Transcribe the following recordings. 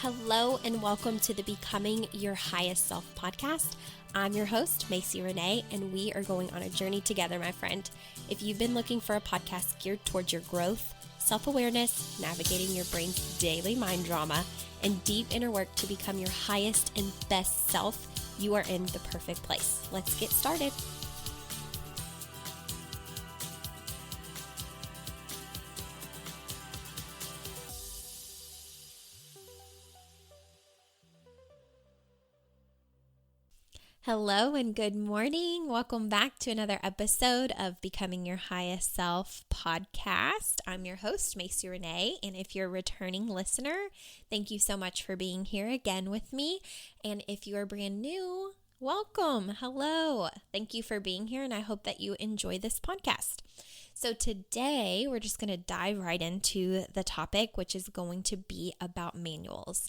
Hello and welcome to the Becoming Your Highest Self podcast. I'm your host, Macy Renee, and we are going on a journey together, my friend. If you've been looking for a podcast geared towards your growth, self-awareness, navigating your brain's daily mind drama, and deep inner work to become your highest and best self, you are in the perfect place. Let's get started. Hello and good morning. Welcome back to another episode of Becoming Your Highest Self podcast. I'm your host, Macy Renee, and if you're a returning listener, thank you so much for being here again with me. And if you are brand new, welcome. Hello. Thank you for being here, and I hope that you enjoy this podcast. So today, we're just going to dive right into the topic, which is going to be about manuals.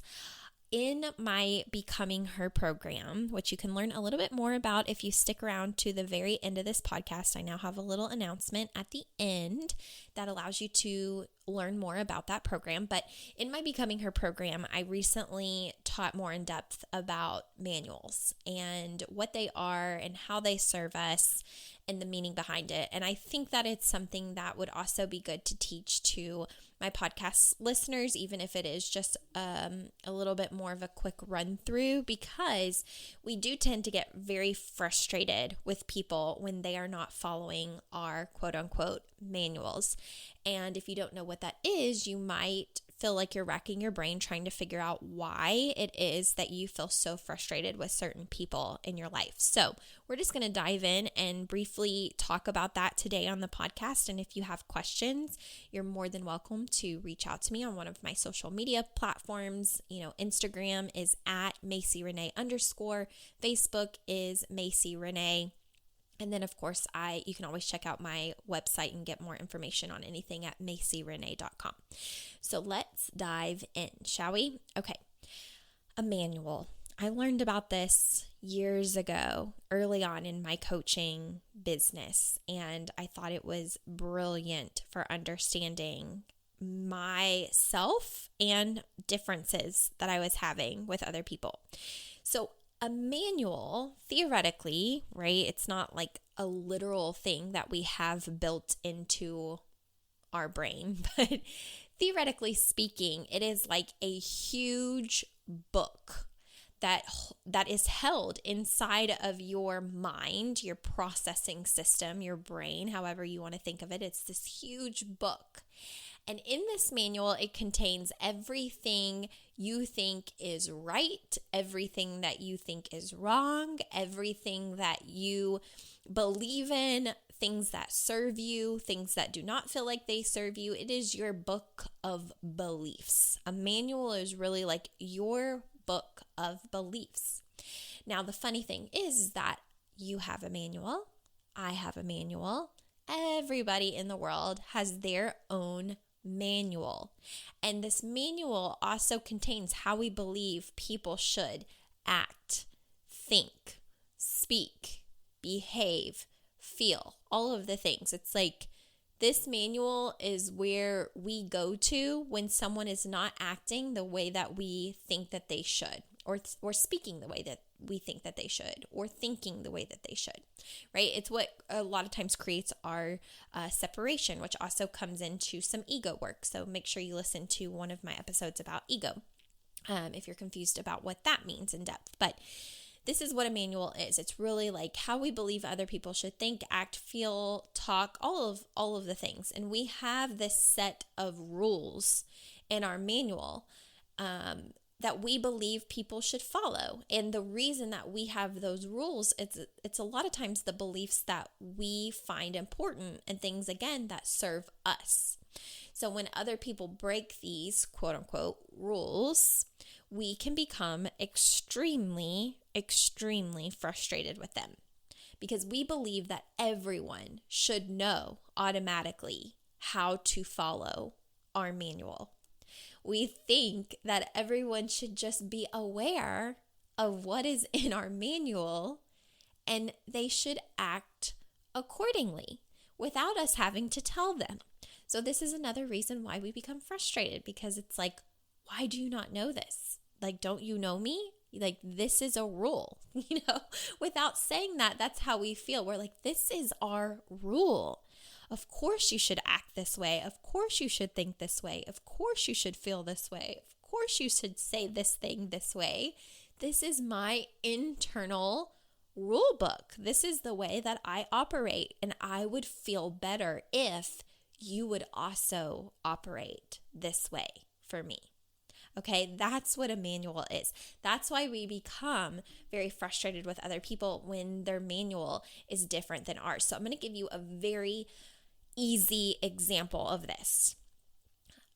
In my Becoming Her program, which you can learn a little bit more about if you stick around to the very end of this podcast, I now have a little announcement at the end that allows you to learn more about that program. But in my Becoming Her program, I recently taught more in depth about manuals and what they are and how they serve us and the meaning behind it. And I think that it's something that would also be good to teach to my podcast listeners, even if it is just a little bit more of a quick run through, because we do tend to get very frustrated with people when they are not following our quote unquote manuals. And if you don't know what that is, you might feel like you're racking your brain trying to figure out why it is that you feel so frustrated with certain people in your life. So we're just going to dive in and briefly talk about that today on the podcast. And if you have questions, you're more than welcome to reach out to me on one of my social media platforms. Instagram is at Macy Renee _. Facebook is Macy Renee. And then, of course, you can always check out my website and get more information on anything at macyrenee.com. So let's dive in, shall we? Okay, a manual. I learned about this years ago, early on in my coaching business, and I thought it was brilliant for understanding myself and differences that I was having with other people. So a manual, theoretically, right? It's not like a literal thing that we have built into our brain, but theoretically speaking, it is like a huge book that is held inside of your mind, your processing system, your brain, however you want to think of it. It's this huge book. And in this manual, it contains everything you think is right, everything that you think is wrong, everything that you believe in, things that serve you, things that do not feel like they serve you. It is your book of beliefs. A manual is really like your book of beliefs. Now, the funny thing is that you have a manual, I have a manual, everybody in the world has their own manual. And this manual also contains how we believe people should act, think, speak, behave, feel, all of the things. It's like this manual is where we go to when someone is not acting the way that we think that they should, or speaking the way that we think that they should, or thinking the way that they should, right? It's what a lot of times creates our separation, which also comes into some ego work. So make sure you listen to one of my episodes about ego if you're confused about what that means in depth. But this is what a manual is. It's really like how we believe other people should think, act, feel, talk, all of the things. And we have this set of rules in our manual that we believe people should follow. And the reason that we have those rules, it's a lot of times the beliefs that we find important and things, again, that serve us. So when other people break these quote unquote rules, we can become extremely, extremely frustrated with them because we believe that everyone should know automatically how to follow our manual. We think that everyone should just be aware of what is in our manual and they should act accordingly without us having to tell them. So this is another reason why we become frustrated, because it's like, why do you not know this? Like, don't you know me? Like, this is a rule, without saying that, that's how we feel. We're like, this is our rule. Of course you should act this way. Of course you should think this way. Of course you should feel this way. Of course you should say this thing this way. This is my internal rule book. This is the way that I operate, and I would feel better if you would also operate this way for me. Okay, that's what a manual is. That's why we become very frustrated with other people when their manual is different than ours. So I'm going to give you a very easy example of this.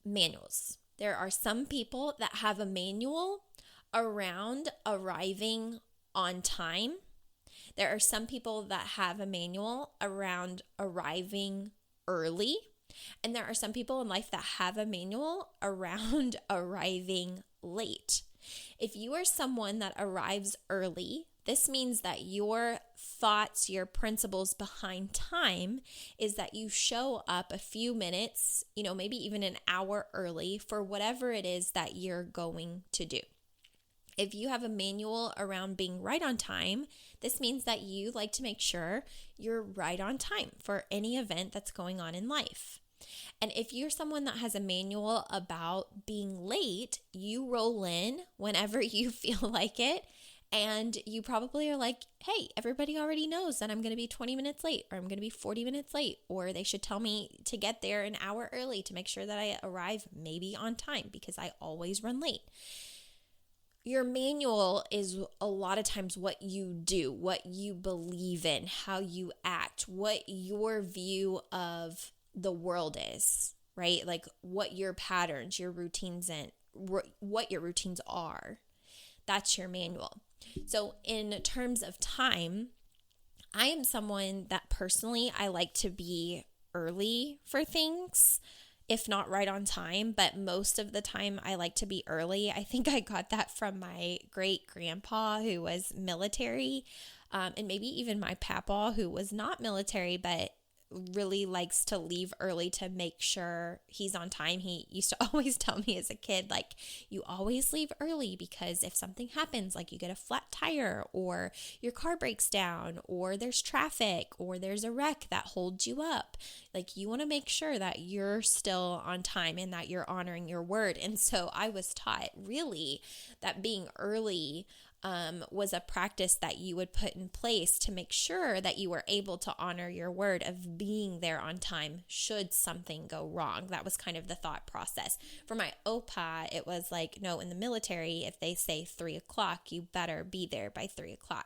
Manuals. There are some people that have a manual around arriving on time. There are some people that have a manual around arriving early. And there are some people in life that have a manual around arriving late. If you are someone that arrives early, this means that your thoughts, your principles behind time is that you show up a few minutes, maybe even an hour early for whatever it is that you're going to do. If you have a manual around being right on time, this means that you like to make sure you're right on time for any event that's going on in life. And if you're someone that has a manual about being late, you roll in whenever you feel like it. And you probably are like, hey, everybody already knows that I'm going to be 20 minutes late, or I'm going to be 40 minutes late, or they should tell me to get there an hour early to make sure that I arrive maybe on time, because I always run late. Your manual is a lot of times what you do, what you believe in, how you act, what your view of the world is, right? Like what your patterns, your routines, and what your routines are. That's your manual. So in terms of time, I am someone that personally I like to be early for things, if not right on time, but most of the time I like to be early. I think I got that from my great grandpa who was military, and maybe even my papa who was not military, but really likes to leave early to make sure he's on time. He used to always tell me as a kid, like, you always leave early because if something happens, like you get a flat tire or your car breaks down or there's traffic or there's a wreck that holds you up, like you want to make sure that you're still on time and that you're honoring your word. And so I was taught really that being early was a practice that you would put in place to make sure that you were able to honor your word of being there on time should something go wrong. That was kind of the thought process. For my opa, it was like, no, in the military, if they say 3:00, you better be there by 3:00.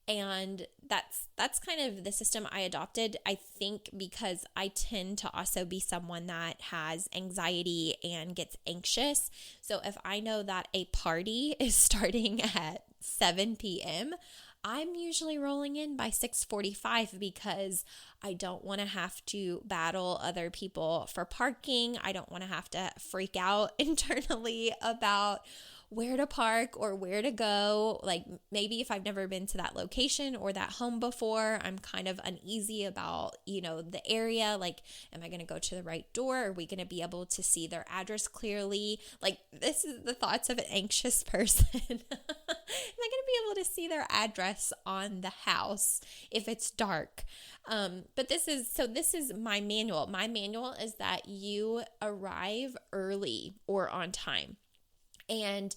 And that's kind of the system I adopted, I think, because I tend to also be someone that has anxiety and gets anxious. So if I know that a party is starting at 7 p.m., I'm usually rolling in by 6:45 because I don't want to have to battle other people for parking. I don't want to have to freak out internally about where to park or where to go. Like maybe if I've never been to that location or that home before, I'm kind of uneasy about, the area. Like, am I going to go to the right door? Are we going to be able to see their address clearly? Like, this is the thoughts of an anxious person. Am I going to be able to see their address on the house if it's dark? But this is my manual. My manual is that you arrive early or on time. And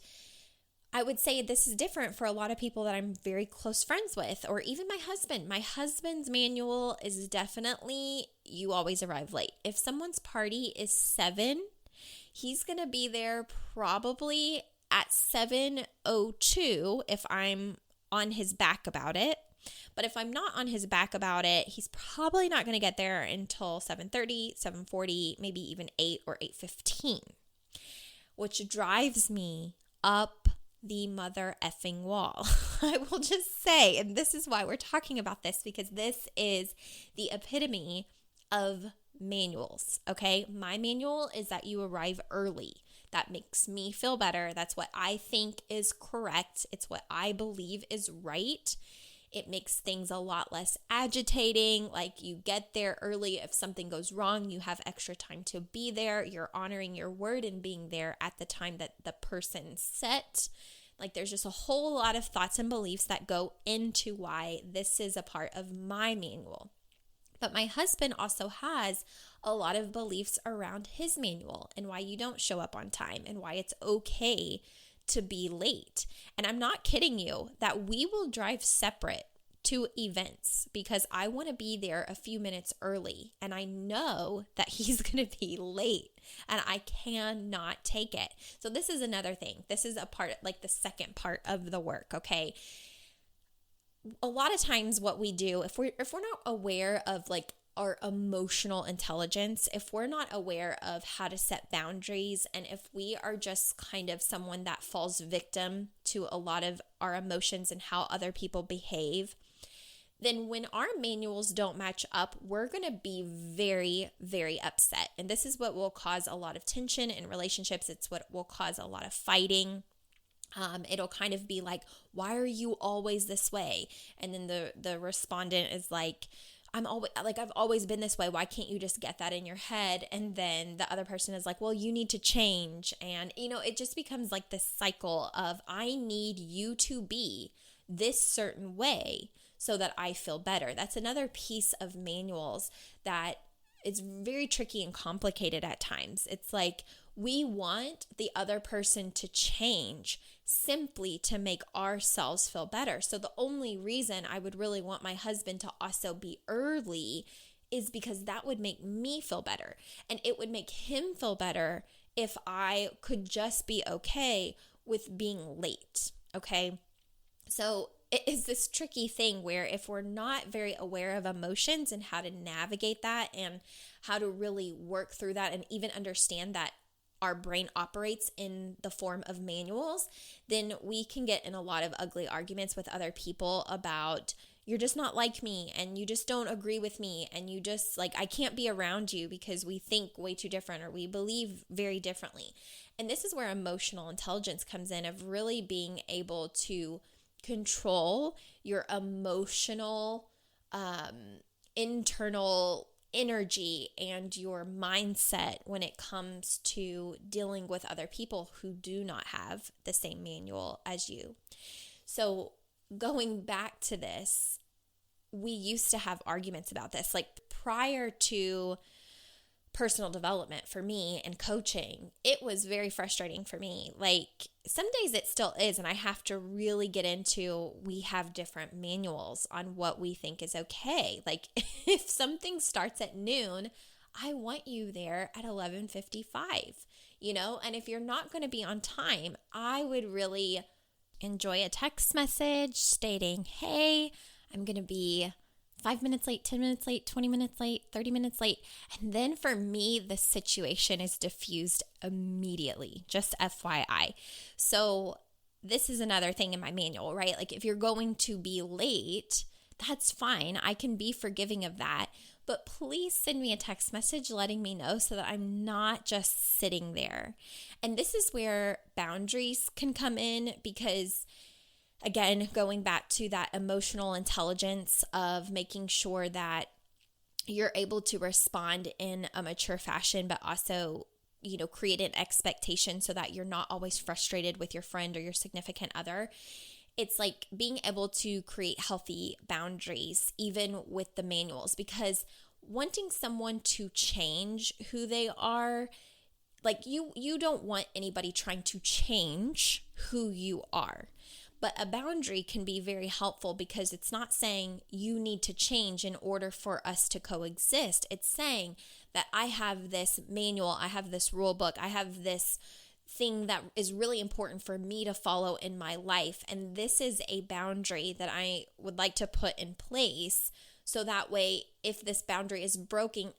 I would say this is different for a lot of people that I'm very close friends with, or even my husband. My husband's manual is definitely you always arrive late. If someone's party is 7, he's going to be there probably at 7:02 if I'm on his back about it. But if I'm not on his back about it, he's probably not going to get there until 7:30, 7:40, maybe even 8 or 8:15. Which drives me up the mother effing wall. I will just say, and this is why we're talking about this, because this is the epitome of manuals, okay? My manual is that you arrive early. That makes me feel better. That's what I think is correct. It's what I believe is right. It makes things a lot less agitating. Like you get there early. If something goes wrong, you have extra time to be there. You're honoring your word and being there at the time that the person set. Like there's just a whole lot of thoughts and beliefs that go into why this is a part of my manual. But my husband also has a lot of beliefs around his manual and why you don't show up on time and why it's okay to be late. And I'm not kidding you that we will drive separate to events because I want to be there a few minutes early and I know that he's going to be late and I cannot take it. So this is another thing. This is a part, like the second part of the work, okay? A lot of times what we do, if we're not aware of like our emotional intelligence, if we're not aware of how to set boundaries, and if we are just kind of someone that falls victim to a lot of our emotions and how other people behave, then when our manuals don't match up, we're going to be very, very upset. And this is what will cause a lot of tension in relationships. It's what will cause a lot of fighting. It'll kind of be like, why are you always this way? And then the respondent is like, I've always been this way. Why can't you just get that in your head? And then the other person is like, well, you need to change. And, it just becomes like this cycle of I need you to be this certain way so that I feel better. That's another piece of manuals that it's very tricky and complicated at times. It's like we want the other person to change simply to make ourselves feel better. So the only reason I would really want my husband to also be early is because that would make me feel better. And it would make him feel better if I could just be okay with being late, okay? So it is this tricky thing where if we're not very aware of emotions and how to navigate that and how to really work through that and even understand that our brain operates in the form of manuals, then we can get in a lot of ugly arguments with other people about you're just not like me and you just don't agree with me and you just like I can't be around you because we think way too different or we believe very differently. And this is where emotional intelligence comes in, of really being able to control your emotional internal energy and your mindset when it comes to dealing with other people who do not have the same manual as you. So going back to this, we used to have arguments about this. Like prior to personal development for me and coaching, it was very frustrating for me. Like some days it still is, and I have to really get into, we have different manuals on what we think is okay. Like if something starts at noon, I want you there at 11:55, and if you're not going to be on time, I would really enjoy a text message stating, hey, I'm going to be 5 minutes late, 10 minutes late, 20 minutes late, 30 minutes late. And then for me, the situation is diffused immediately, just FYI. So this is another thing in my manual, right? Like if you're going to be late, that's fine. I can be forgiving of that. But please send me a text message letting me know so that I'm not just sitting there. And this is where boundaries can come in because, again, going back to that emotional intelligence of making sure that you're able to respond in a mature fashion, but also, create an expectation so that you're not always frustrated with your friend or your significant other. It's like being able to create healthy boundaries, even with the manuals, because wanting someone to change who they are, like you don't want anybody trying to change who you are. But a boundary can be very helpful because it's not saying you need to change in order for us to coexist. It's saying that I have this manual, I have this rule book, I have this thing that is really important for me to follow in my life. And this is a boundary that I would like to put in place so that way if this boundary is broken,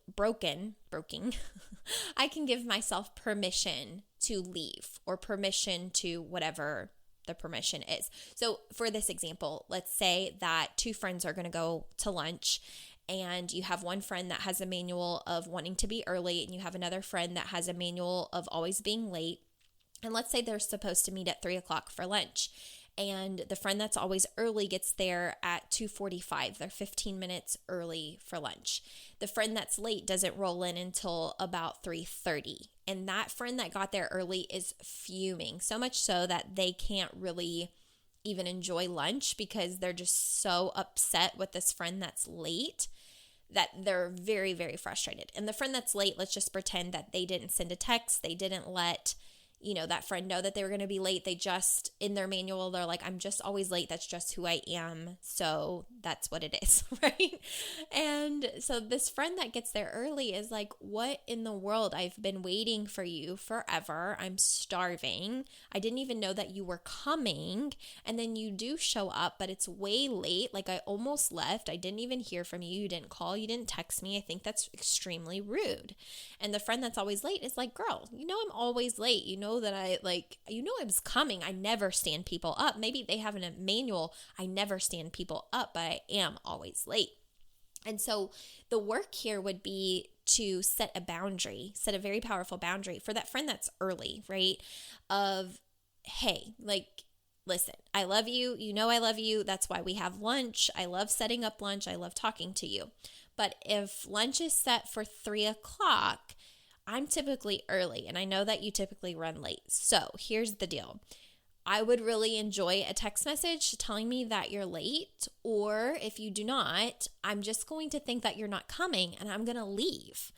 I can give myself permission to leave or permission to whatever the permission is. So for this example, let's say that two friends are going to go to lunch and you have one friend that has a manual of wanting to be early and you have another friend that has a manual of always being late. And let's say they're supposed to meet at 3:00 for lunch. and the friend that's always early gets there at 2:45. They're 15 minutes early for lunch. The friend that's late doesn't roll in until about 3:30. And that friend that got there early is fuming, so much so that they can't really even enjoy lunch because they're just so upset with this friend that's late that they're very, very frustrated. And the friend that's late, let's just pretend that they didn't send a text. They didn't let that friend know that they were going to be late. They just, in their manual, they're like, I'm just always late. That's just who I am. So that's what it is, right? And so this friend that gets there early is like, what in the world? I've been waiting for you forever. I'm starving. I didn't even know that you were coming. And then you do show up, but it's way late. Like I almost left. I didn't even hear from you. You didn't call. You didn't text me. I think that's extremely rude. And the friend that's always late is like, girl, I'm always late. That I I was coming. I never stand people up. Maybe they have a manual. I never stand people up, but I am always late. And so the work here would be to set a boundary, set a very powerful boundary for that friend that's early, right? Of, hey, listen, I love you. I love you. That's why we have lunch. I love setting up lunch. I love talking to you. But if lunch is set for 3:00, I'm typically early, and I know that you typically run late. So here's the deal. I would really enjoy a text message telling me that you're late, or if you do not, I'm just going to think that you're not coming and I'm going to leave.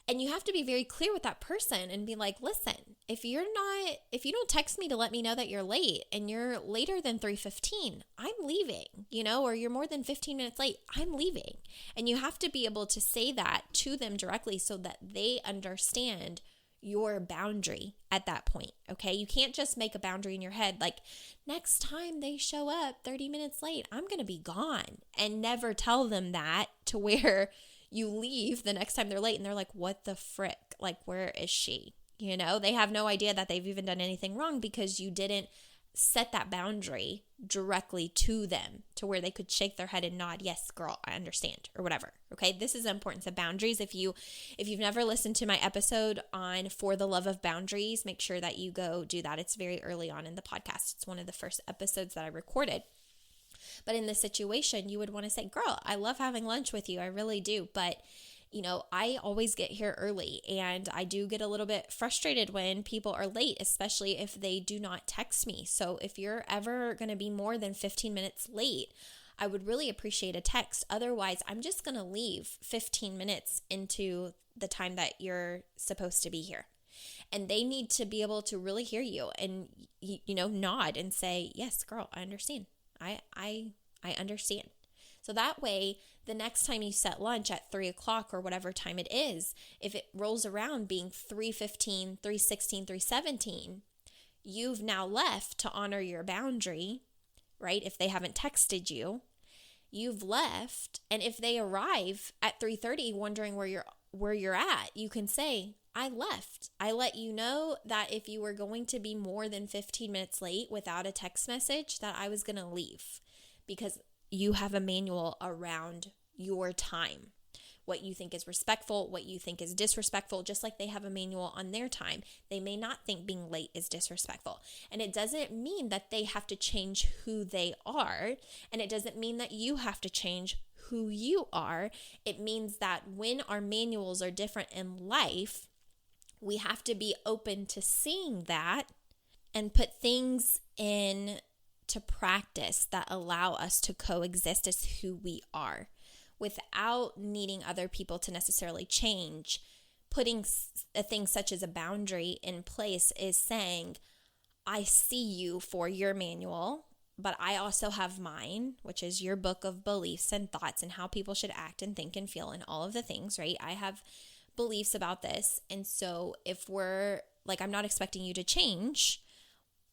And you have to be very clear with that person and be like, listen, if you don't text me to let me know that you're late and you're later than 3:15, I'm leaving, or you're more than 15 minutes late, I'm leaving. And you have to be able to say that to them directly so that they understand your boundary at that point, okay? You can't just make a boundary in your head like, next time they show up 30 minutes late, I'm going to be gone, and never tell them that to where you leave the next time they're late and they're like, what the frick? Like, where is she? They have no idea that they've even done anything wrong because you didn't set that boundary directly to them to where they could shake their head and nod, yes, girl, I understand, or whatever. Okay, this is the importance of boundaries. If you've never listened to my episode on For the Love of Boundaries, make sure that you go do that. It's very early on in the podcast. It's one of the first episodes that I recorded. But in this situation, you would want to say, girl, I love having lunch with you. I really do. But, I always get here early, and I do get a little bit frustrated when people are late, especially if they do not text me. So if you're ever going to be more than 15 minutes late, I would really appreciate a text. Otherwise, I'm just going to leave 15 minutes into the time that you're supposed to be here. And they need to be able to really hear you and, nod and say, yes, girl, I understand. I understand. So that way, the next time you set lunch at 3:00 or whatever time it is, if it rolls around being 3:15, 3:16, 3:17, you've now left to honor your boundary, right? If they haven't texted you, you've left. And if they arrive at 3:30 wondering where you're at, you can say, I left. I let you know that if you were going to be more than 15 minutes late without a text message, that I was going to leave, because you have a manual around your time. What you think is respectful, what you think is disrespectful, just like they have a manual on their time. They may not think being late is disrespectful. And it doesn't mean that they have to change who they are. And it doesn't mean that you have to change who you are. It means that when our manuals are different in life, we have to be open to seeing that and put things in to practice that allow us to coexist as who we are without needing other people to necessarily change. Putting a thing such as a boundary in place is saying, I see you for your manual, but I also have mine, which is your book of beliefs and thoughts and how people should act and think and feel and all of the things, right? I have beliefs about this. And so if I'm not expecting you to change,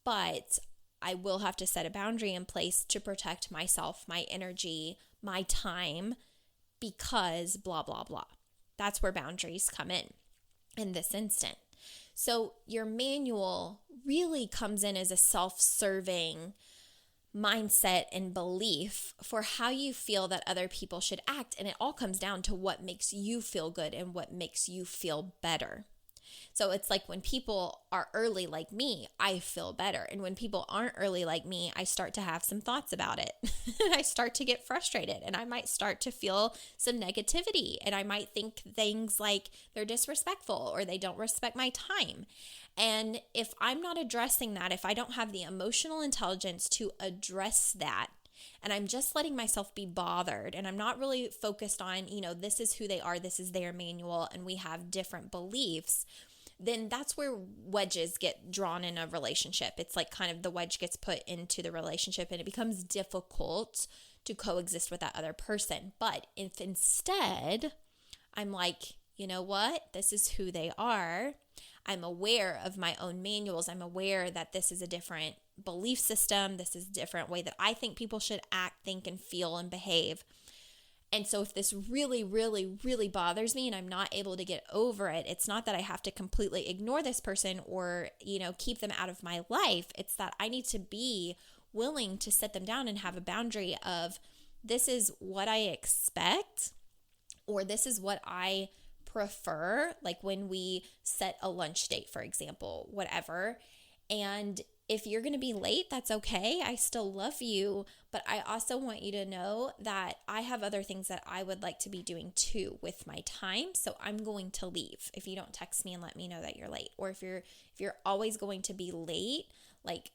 but I will have to set a boundary in place to protect myself, my energy, my time, because blah, blah, blah. That's where boundaries come in this instant. So your manual really comes in as a self-serving mindset and belief for how you feel that other people should act. And it all comes down to what makes you feel good and what makes you feel better. So it's like when people are early like me, I feel better. And when people aren't early like me, I start to have some thoughts about it. I start to get frustrated, and I might start to feel some negativity. And I might think things like they're disrespectful or they don't respect my time. And if I'm not addressing that, if I don't have the emotional intelligence to address that, and I'm just letting myself be bothered, and I'm not really focused on, this is who they are, this is their manual, and we have different beliefs, then that's where wedges get drawn in a relationship. It's like kind of the wedge gets put into the relationship, and it becomes difficult to coexist with that other person. But if instead I'm like, you know what, this is who they are, I'm aware of my own manuals, I'm aware that this is a different belief system, this is a different way that I think people should act, think, and feel and behave. And so if this really, really, really bothers me and I'm not able to get over it, it's not that I have to completely ignore this person or, keep them out of my life. It's that I need to be willing to sit them down and have a boundary of, this is what I expect, or this is what I prefer, like when we set a lunch date, for example, whatever. And if you're going to be late, that's okay. I still love you, but I also want you to know that I have other things that I would like to be doing too with my time. So I'm going to leave if you don't text me and let me know that you're late. Or if you're always going to be late, like,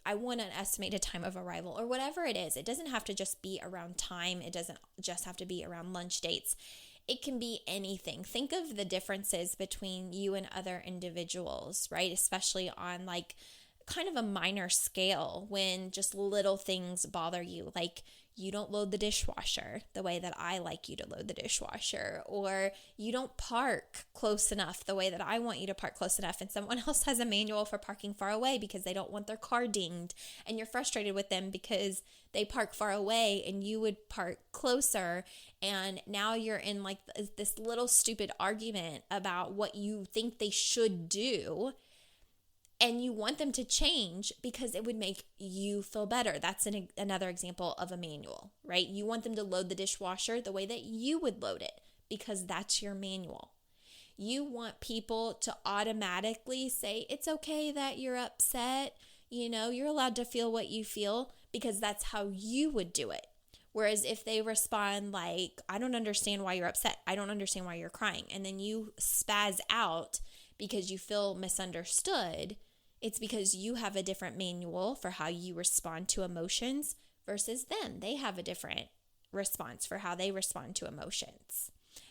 I want an estimated time of arrival or whatever it is. It doesn't have to just be around time. It doesn't just have to be around lunch dates. It can be anything. Think of the differences between you and other individuals, right? Especially on like kind of a minor scale, when just little things bother you, like you don't load the dishwasher the way that I like you to load the dishwasher, or you don't park close enough the way that I want you to park close enough, and someone else has a manual for parking far away because they don't want their car dinged, and you're frustrated with them because they park far away and you would park closer, and now you're in like this little stupid argument about what you think they should do. And you want them to change because it would make you feel better. That's another example of a manual, right? You want them to load the dishwasher the way that you would load it because that's your manual. You want people to automatically say, it's okay that you're upset. You're allowed to feel what you feel because that's how you would do it. Whereas if they respond like, I don't understand why you're upset, I don't understand why you're crying, and then you spaz out because you feel misunderstood, it's because you have a different manual for how you respond to emotions versus them. They have a different response for how they respond to emotions.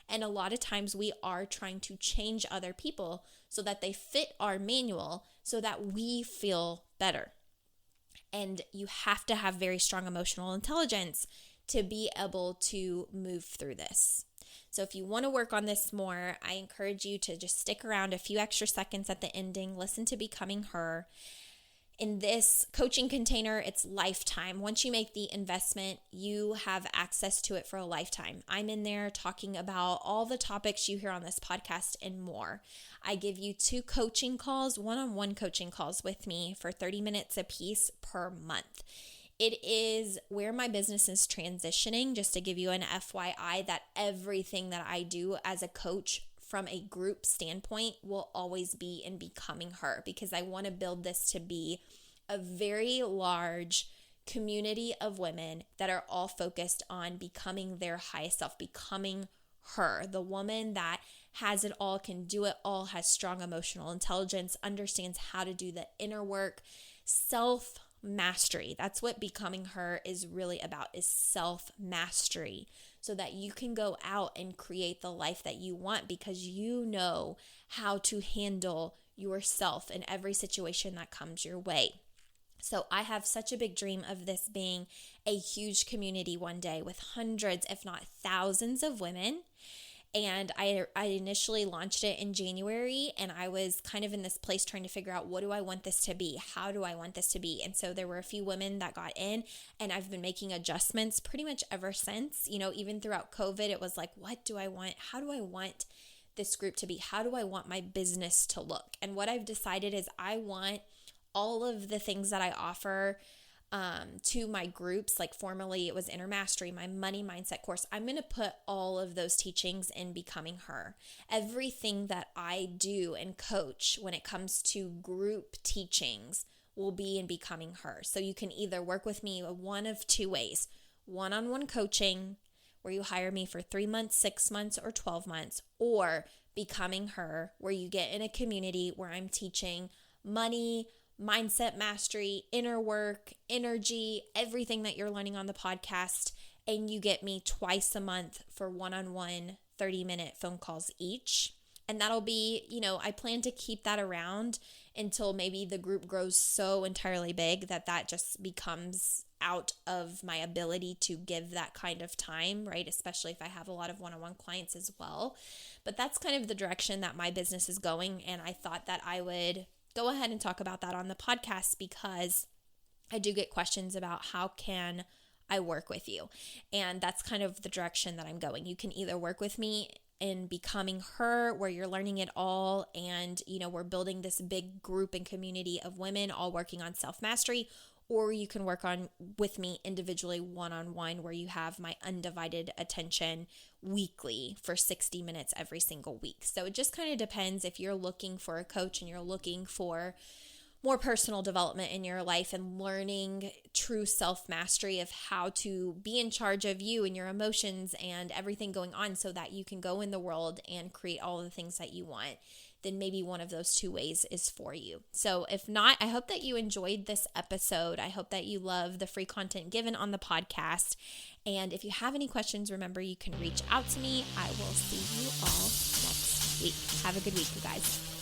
And a lot of times we are trying to change other people so that they fit our manual so that we feel better. And you have to have very strong emotional intelligence to be able to move through this. So if you want to work on this more, I encourage you to just stick around a few extra seconds at the ending, listen to Becoming Her. In this coaching container, it's lifetime. Once you make the investment, you have access to it for a lifetime. I'm in there talking about all the topics you hear on this podcast and more. I give you 2 coaching calls, one-on-one coaching calls with me for 30 minutes a piece per month. It is where my business is transitioning, just to give you an FYI, that everything that I do as a coach from a group standpoint will always be in Becoming Her, because I want to build this to be a very large community of women that are all focused on becoming their highest self, becoming her, the woman that has it all, can do it all, has strong emotional intelligence, understands how to do the inner work, self-mastery. That's what Becoming Her is really about, is self-mastery, so that you can go out and create the life that you want because you know how to handle yourself in every situation that comes your way. So I have such a big dream of this being a huge community one day with hundreds, if not thousands of women. And I initially launched it in January, and I was kind of in this place trying to figure out, what do I want this to be? How do I want this to be? And so there were a few women that got in, and I've been making adjustments pretty much ever since. You know, even throughout COVID, it was like, what do I want? How do I want this group to be? How do I want my business to look? And what I've decided is I want all of the things that I offer to my groups. Like formerly it was Inner Mastery, my money mindset course. I'm going to put all of those teachings in Becoming Her. Everything that I do and coach when it comes to group teachings will be in Becoming Her. So you can either work with me one of two ways: one-on-one coaching, where you hire me for 3 months, 6 months, or 12 months, or Becoming Her, where you get in a community where I'm teaching money, mindset mastery, inner work, energy, everything that you're learning on the podcast. And you get me twice a month for one-on-one 30-minute phone calls each. And that'll be, I plan to keep that around until maybe the group grows so entirely big that just becomes out of my ability to give that kind of time, right? Especially if I have a lot of one-on-one clients as well. But that's kind of the direction that my business is going. And I thought that I would go ahead and talk about that on the podcast, because I do get questions about how can I work with you. And that's kind of the direction that I'm going. You can either work with me in Becoming Her, where you're learning it all, and we're building this big group and community of women all working on self-mastery, or you can work on with me individually one-on-one, where you have my undivided attention weekly for 60 minutes every single week. So it just kind of depends if you're looking for a coach and you're looking for more personal development in your life and learning true self-mastery of how to be in charge of you and your emotions and everything going on so that you can go in the world and create all the things that you want, then maybe one of those two ways is for you. So if not, I hope that you enjoyed this episode. I hope that you love the free content given on the podcast. And if you have any questions, remember you can reach out to me. I will see you all next week. Have a good week, you guys.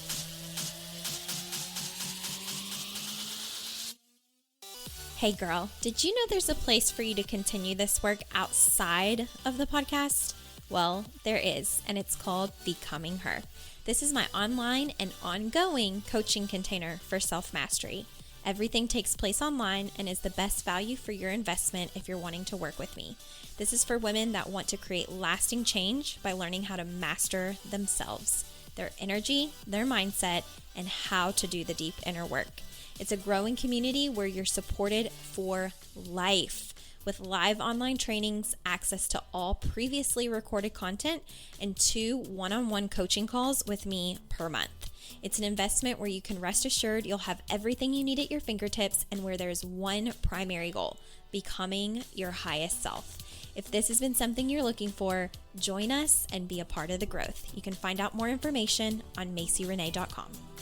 Hey girl, did you know there's a place for you to continue this work outside of the podcast? Well, there is, and it's called Becoming Her. This is my online and ongoing coaching container for self-mastery. Everything takes place online and is the best value for your investment if you're wanting to work with me. This is for women that want to create lasting change by learning how to master themselves, their energy, their mindset, and how to do the deep inner work. It's a growing community where you're supported for life with live online trainings, access to all previously recorded content, and 2 one-on-one coaching calls with me per month. It's an investment where you can rest assured you'll have everything you need at your fingertips, and where there's one primary goal: becoming your highest self. If this has been something you're looking for, join us and be a part of the growth. You can find out more information on MacyRenee.com.